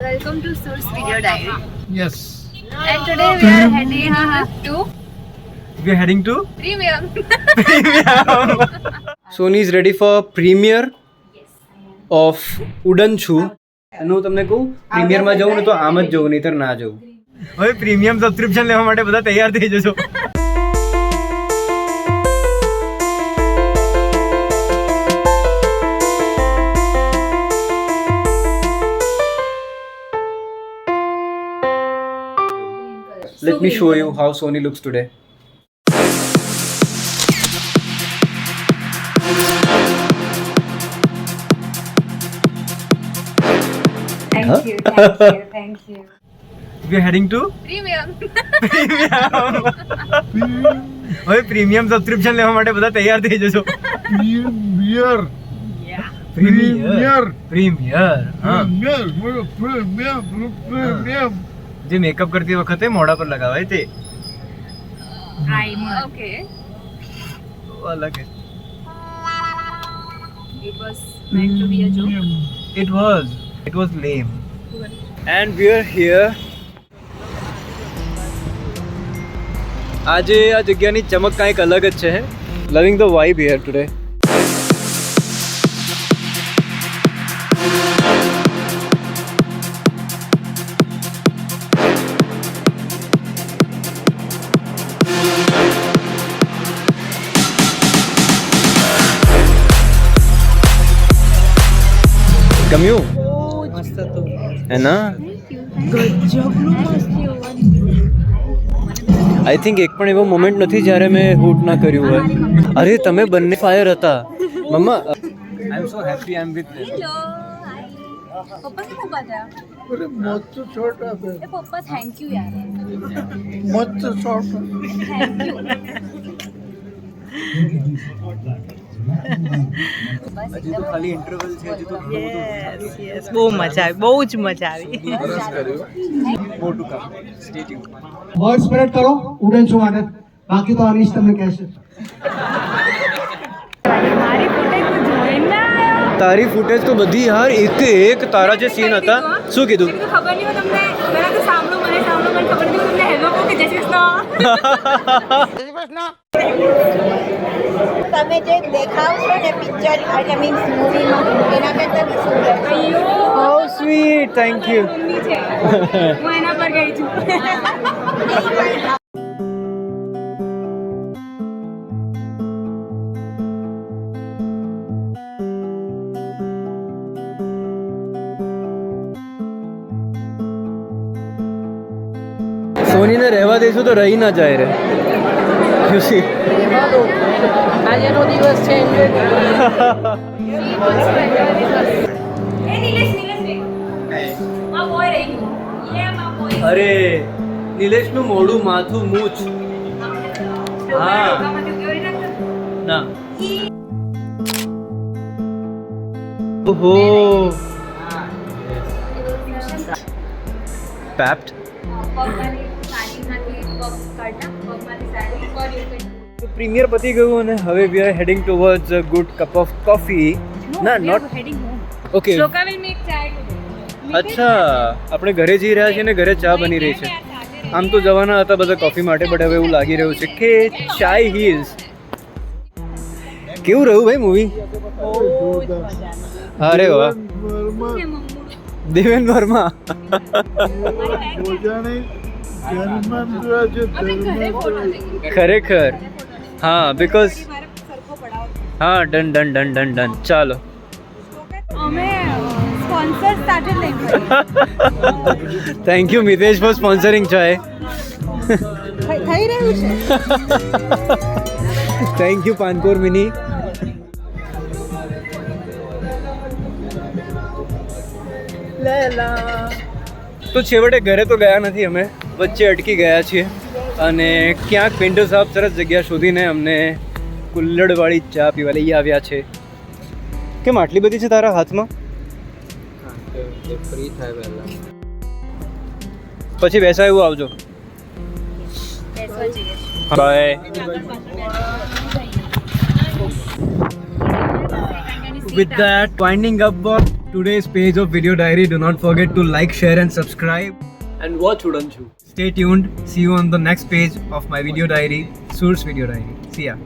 Welcome to Sur's Video Diary. Yes. And today we are heading to We are heading to Premium. Sony is ready for premiere of Udan Chu. અને હું તમને કહું પ્રીમિયરમાં જવું ને તો આમ જ જવું નહીતર ના જવું. હવે પ્રીમિયમ સબસ્ક્રિપ્શન લેવા માટે બધા તૈયાર થઈ જજો. Let me show you how Sony looks today. Thank you. We are heading to Premium. હવે પ્રીમિયમ સબસ્ક્રિપ્શન લેવા માટે બધા તૈયાર થઈ જજો. Premier. પ્રીમિયર હા Premium. જે મેકઅપ કરતી વખતે મોઢા પર લગાવાય તે Primer. Okay. અલગ છે. It was meant to be a joke. It was lame. And we are here. આજે આ જગ્યાની ચમક કાંઈક અલગ જ છે. Loving the vibe here today. ગમ્યું મસ્ત હતું. હે ના આઈ થિંક એક પણ એવો મોમેન્ટ નથી જ્યારે મેં હૂટ ના કર્યું હોય. અરે તમે બંને ફાયર હતા મમ્મા. I am so happy I am with hello. પપ્પા શું બાજા? अरे मस्त छोटा है એ પપ્પા થેન્ક યુ યાર. मस्त छोटा થેન્ક યુ. હજી તો ખાલી ઇન્ટરવલ છે. હજી તો યસ બહુ મજા આવી, બહુ જ મજા આવી. बरस करियो more to come. Stay tuned. Word spread કરો ઉડન છું માટે, બાકી તો અનીશ તમને કહેશે. મારી ફોટો તું જોઈને આવ્યો. તારી ફૂટેજ તો બધી યાર એક એક તારા જે સીન હતા. શું કીધું? મને તો ખબર નહીં હોય તમને. મને તો સાંભળો મને ખબર નહીં હોય તમને હેલો કહો કે જય શ્રી કૃષ્ણ. તમે જે દેખાવ છો ને પિક્ચર એટલે મીન્સ મૂવીમાં એના કરતાં બી સુંદર છે. How sweet. Thank you. Mummy છે. હું એના પર ગઈ છું. સોનીને રહેવા દઈશું તો રહી ના જાય રે. You see? આજનો દિવસ છે. એ નીલેશ રે. આ બોય રહી ગયું. યે મા બોય. અરે નિલેશનું મોઢું માથું મૂછ. હા. ના ઓહો પેપ્ડ. પ્રીમિયર પતી ગયું અને હવે we are heading towards a good cup of coffee. ના not okay. Shloka will make chai today. અચ્છા આપણે ઘરે જઈ રહ્યા છીએ ને ઘરે ચા બની રહી છે. આમ તો જવાના હતા બધા કોફી માટે, બટ હવે એવું લાગી રહ્યું છે કે ચાય હીલ્સ. કેવું રહ્યું ભાઈ મૂવી? અરે વાહ. દેવેન વર્મા. ખરેખર હા બિકોઝ હા done done done done done. ચાલો અમે સ્પોન્સર સાથે લઈ thank you Mitesh for sponsoring chai. થઈ રહ્યું છે. થેન્ક યુ પાનકોર મિની. તો છેવટે ઘરે તો ગયા નથી અમે, વચ્ચે અટકી ગયા છીએ અને ક્યાંક પિન્ટો સાહેબ સરસ જગ્યા શોધીને અમને કુલ્લડવાળી ચા પીવા લઈ આવ્યા છે. કેમ આટલી બધી છે તારા હાથમાં? ફ્રી થાય પહેલા પછી બેસા એવું આવજો. By. With that winding up today's page of Video Diary. Do not forget to like, share and subscribe and watch Udanchu. Stay tuned. See you on the next page of my Video Diary, Sur's Video Diary. See ya.